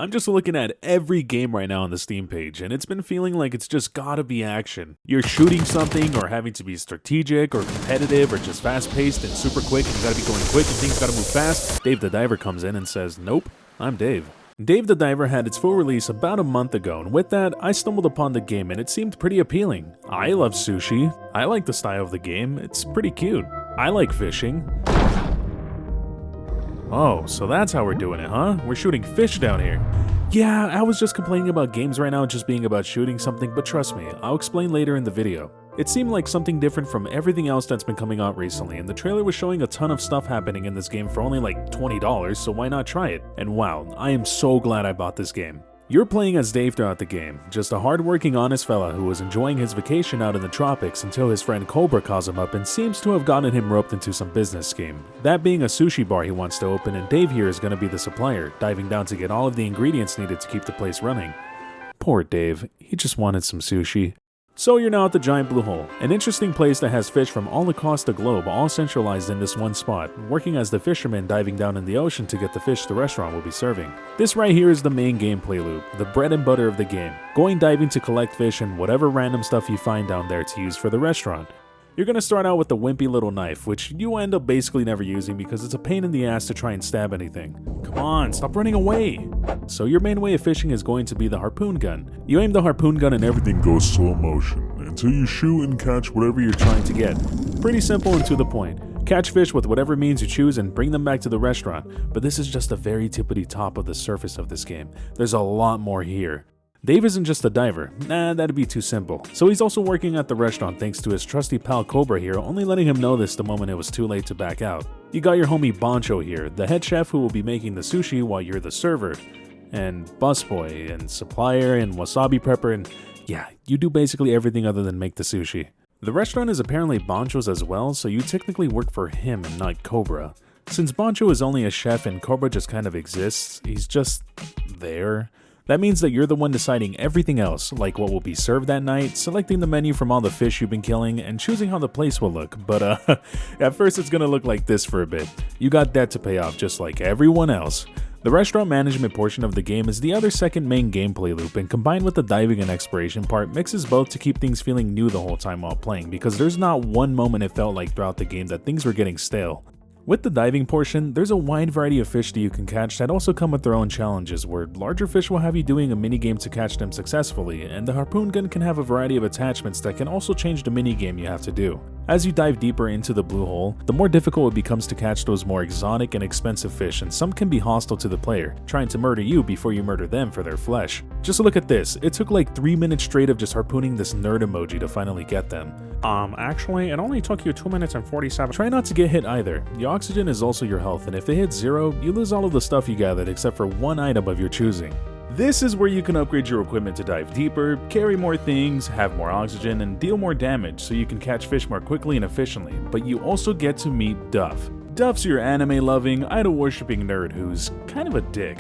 I'm just looking at every game right now on the Steam page, and it's been feeling like it's just gotta be action. You're shooting something, or having to be strategic, or competitive, or just fast-paced and super quick, and you gotta be going quick, and things gotta move fast. Dave the Diver comes in and says, nope, I'm Dave. Dave the Diver had its full release about a month ago, and with that, I stumbled upon the game and it seemed pretty appealing. I love sushi. I like the style of the game. It's pretty cute. I like fishing. Oh, so that's how we're doing it, huh? We're shooting fish down here. Yeah, I was just complaining about games right now just being about shooting something, but trust me, I'll explain later in the video. It seemed like something different from everything else that's been coming out recently, and the trailer was showing a ton of stuff happening in this game for only like $20, so why not try it? And wow, I am so glad I bought this game. You're playing as Dave throughout the game, just a hardworking, honest fella who was enjoying his vacation out in the tropics until his friend Cobra calls him up and seems to have gotten him roped into some business scheme. That being a sushi bar he wants to open, and Dave here is going to be the supplier, diving down to get all of the ingredients needed to keep the place running. Poor Dave, he just wanted some sushi. So you're now at the giant blue hole, an interesting place that has fish from all across the globe all centralized in this one spot, working as the fishermen diving down in the ocean to get the fish the restaurant will be serving. This right here is the main gameplay loop, the bread and butter of the game, going diving to collect fish and whatever random stuff you find down there to use for the restaurant. You're going to start out with the wimpy little knife, which you end up basically never using because it's a pain in the ass to try and stab anything. Come on, stop running away! So your main way of fishing is going to be the harpoon gun. You aim the harpoon gun and everything goes slow motion until you shoot and catch whatever you're trying to get. Pretty simple and to the point. Catch fish with whatever means you choose and bring them back to the restaurant, but this is just the very tippity top of the surface of this game. There's a lot more here. Dave isn't just a diver, nah, that'd be too simple. So he's also working at the restaurant thanks to his trusty pal Cobra here, only letting him know this the moment it was too late to back out. You got your homie Bancho here, the head chef who will be making the sushi while you're the server, and busboy, and supplier, and wasabi prepper, and yeah, you do basically everything other than make the sushi. The restaurant is apparently Bancho's as well, so you technically work for him and not Cobra. Since Bancho is only a chef and Cobra just kind of exists, he's just there. That means that you're the one deciding everything else, like what will be served that night, selecting the menu from all the fish you've been killing, and choosing how the place will look. But at first it's gonna look like this for a bit. You got debt to pay off just like everyone else. The restaurant management portion of the game is the other second main gameplay loop, and combined with the diving and exploration part mixes both to keep things feeling new the whole time while playing, because there's not one moment it felt like throughout the game that things were getting stale. With the diving portion, there's a wide variety of fish that you can catch that also come with their own challenges, where larger fish will have you doing a minigame to catch them successfully, and the harpoon gun can have a variety of attachments that can also change the minigame you have to do. As you dive deeper into the blue hole, the more difficult it becomes to catch those more exotic and expensive fish, and some can be hostile to the player, trying to murder you before you murder them for their flesh. Just look at this, it took like 3 minutes straight of just harpooning this nerd emoji to finally get them. Actually, it only took you 2 minutes and 47. Try not to get hit either. Your oxygen is also your health, and if it hits 0, you lose all of the stuff you gathered except for one item of your choosing. This is where you can upgrade your equipment to dive deeper, carry more things, have more oxygen, and deal more damage so you can catch fish more quickly and efficiently, but you also get to meet Duff. Duff's your anime-loving, idol-worshipping nerd who's kind of a dick.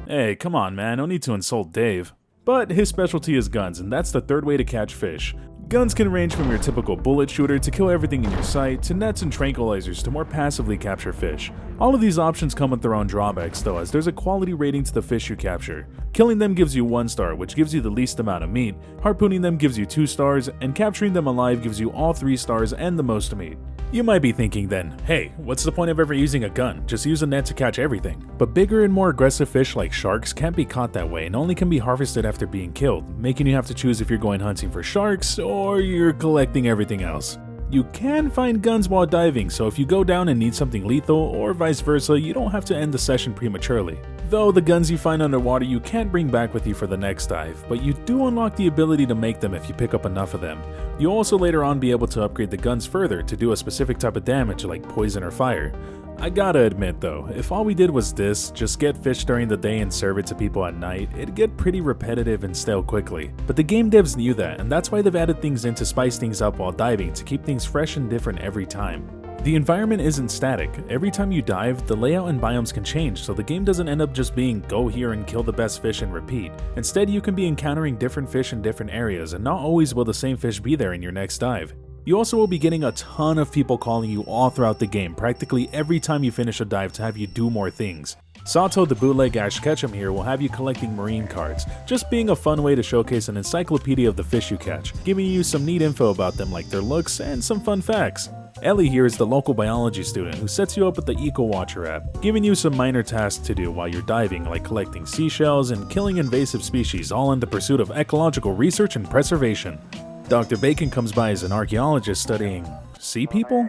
Hey, come on man, no need to insult Dave. But his specialty is guns, and that's the third way to catch fish. Guns can range from your typical bullet shooter to kill everything in your sight, to nets and tranquilizers to more passively capture fish. All of these options come with their own drawbacks though, as there's a quality rating to the fish you capture. Killing them gives you 1 star, which gives you the least amount of meat, harpooning them gives you 2 stars, and capturing them alive gives you all 3 stars and the most meat. You might be thinking then, hey, what's the point of ever using a gun? Just use a net to catch everything. But bigger and more aggressive fish like sharks can't be caught that way and only can be harvested after being killed, making you have to choose if you're going hunting for sharks or you're collecting everything else. You can find guns while diving, so if you go down and need something lethal, or vice versa, you don't have to end the session prematurely. Though the guns you find underwater you can't bring back with you for the next dive, but you do unlock the ability to make them if you pick up enough of them. You'll also later on be able to upgrade the guns further to do a specific type of damage like poison or fire. I gotta admit though, if all we did was this, just get fish during the day and serve it to people at night, it'd get pretty repetitive and stale quickly. But the game devs knew that, and that's why they've added things in to spice things up while diving to keep things fresh and different every time. The environment isn't static. Every time you dive, the layout and biomes can change, so the game doesn't end up just being go here and kill the best fish and repeat. Instead, you can be encountering different fish in different areas, and not always will the same fish be there in your next dive. You also will be getting a ton of people calling you all throughout the game, practically every time you finish a dive to have you do more things. Sato the bootleg Ash Ketchum here will have you collecting marine cards, just being a fun way to showcase an encyclopedia of the fish you catch, giving you some neat info about them like their looks and some fun facts. Ellie here is the local biology student who sets you up with the Eco Watcher app, giving you some minor tasks to do while you're diving, like collecting seashells and killing invasive species, all in the pursuit of ecological research and preservation. Dr. Bacon comes by as an archaeologist studying sea people?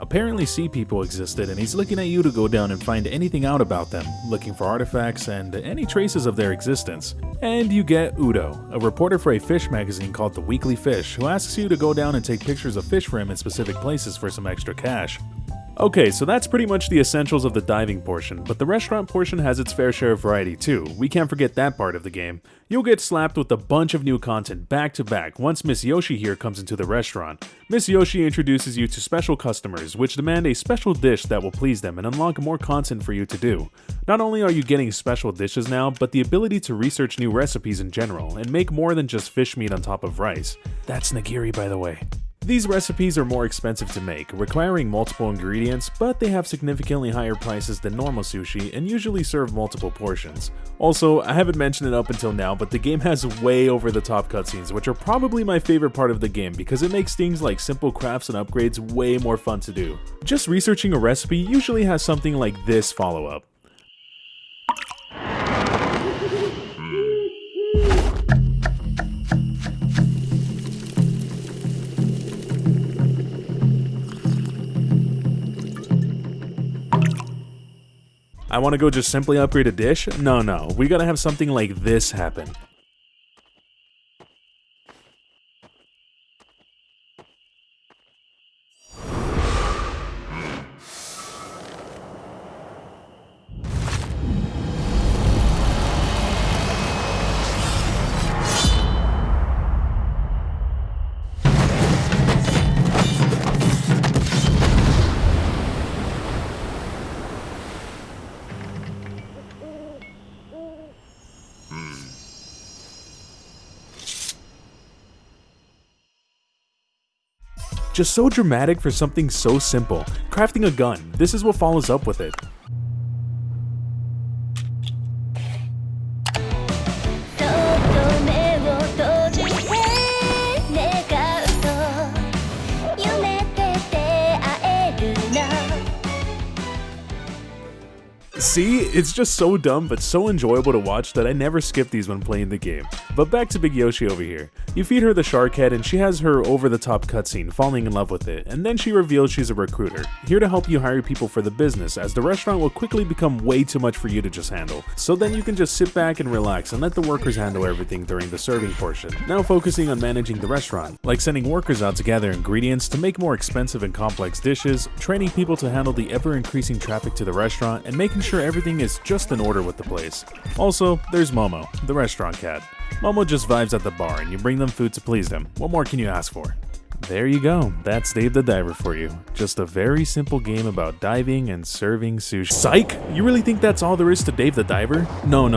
Apparently sea people existed, and he's looking at you to go down and find anything out about them, looking for artifacts and any traces of their existence. And you get Udo, a reporter for a fish magazine called The Weekly Fish, who asks you to go down and take pictures of fish for him in specific places for some extra cash. Okay, so that's pretty much the essentials of the diving portion, but the restaurant portion has its fair share of variety too. We can't forget that part of the game. You'll get slapped with a bunch of new content back to back once Miss Yoshi here comes into the restaurant. Miss Yoshi introduces you to special customers, which demand a special dish that will please them and unlock more content for you to do. Not only are you getting special dishes now, but the ability to research new recipes in general, and make more than just fish meat on top of rice. That's nigiri, by the way. These recipes are more expensive to make, requiring multiple ingredients, but they have significantly higher prices than normal sushi and usually serve multiple portions. Also, I haven't mentioned it up until now, but the game has way over the top cutscenes, which are probably my favorite part of the game because it makes things like simple crafts and upgrades way more fun to do. Just researching a recipe usually has something like this follow-up. I want to go just simply upgrade a dish? No, we gotta have something like this happen. Just so dramatic for something so simple. Crafting a gun, this is what follows up with it. See, it's just so dumb but so enjoyable to watch that I never skip these when playing the game. But back to Big Yoshi over here. You feed her the shark head and she has her over-the-top cutscene, falling in love with it, and then she reveals she's a recruiter, here to help you hire people for the business, as the restaurant will quickly become way too much for you to just handle. So then you can just sit back and relax and let the workers handle everything during the serving portion, now focusing on managing the restaurant, like sending workers out to gather ingredients to make more expensive and complex dishes, training people to handle the ever-increasing traffic to the restaurant, and making sure everything is just in order with the place. Also, there's Momo, the restaurant cat. Momo just vibes at the bar and you bring them food to please them. What more can you ask for? There you go, that's Dave the Diver for you. Just a very simple game about diving and serving sushi. Psych! You really think that's all there is to Dave the Diver? No.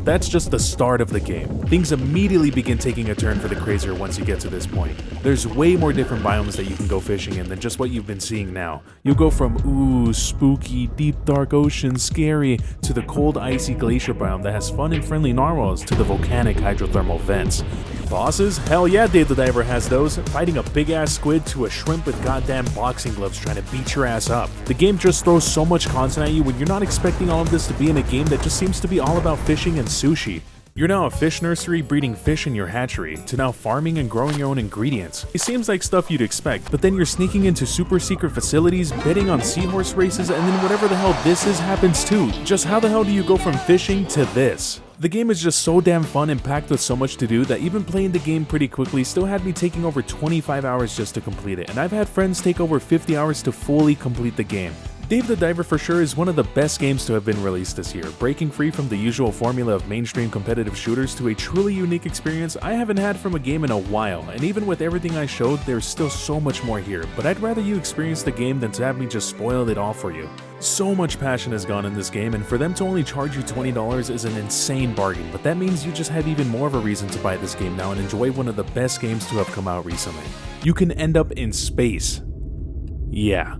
That's just the start of the game. Things immediately begin taking a turn for the crazier once you get to this point. There's way more different biomes that you can go fishing in than just what you've been seeing now. You'll go from ooh, spooky, deep dark ocean, scary, to the cold icy glacier biome that has fun and friendly narwhals, to the volcanic hydrothermal vents. Bosses? Hell yeah, Dave the Diver has those, fighting a big-ass squid to a shrimp with goddamn boxing gloves trying to beat your ass up. The game just throws so much content at you when you're not expecting all of this to be in a game that just seems to be all about fishing and sushi. You're now a fish nursery breeding fish in your hatchery, to now farming and growing your own ingredients. It seems like stuff you'd expect, but then you're sneaking into super secret facilities, betting on seahorse races, and then whatever the hell this is happens too. Just how the hell do you go from fishing to this? The game is just so damn fun and packed with so much to do that even playing the game pretty quickly still had me taking over 25 hours just to complete it, and I've had friends take over 50 hours to fully complete the game. Dave the Diver for sure is one of the best games to have been released this year, breaking free from the usual formula of mainstream competitive shooters to a truly unique experience I haven't had from a game in a while, and even with everything I showed, there's still so much more here, but I'd rather you experience the game than to have me just spoil it all for you. So much passion has gone in this game, and for them to only charge you $20 is an insane bargain, but that means you just have even more of a reason to buy this game now and enjoy one of the best games to have come out recently. You can end up in space. Yeah.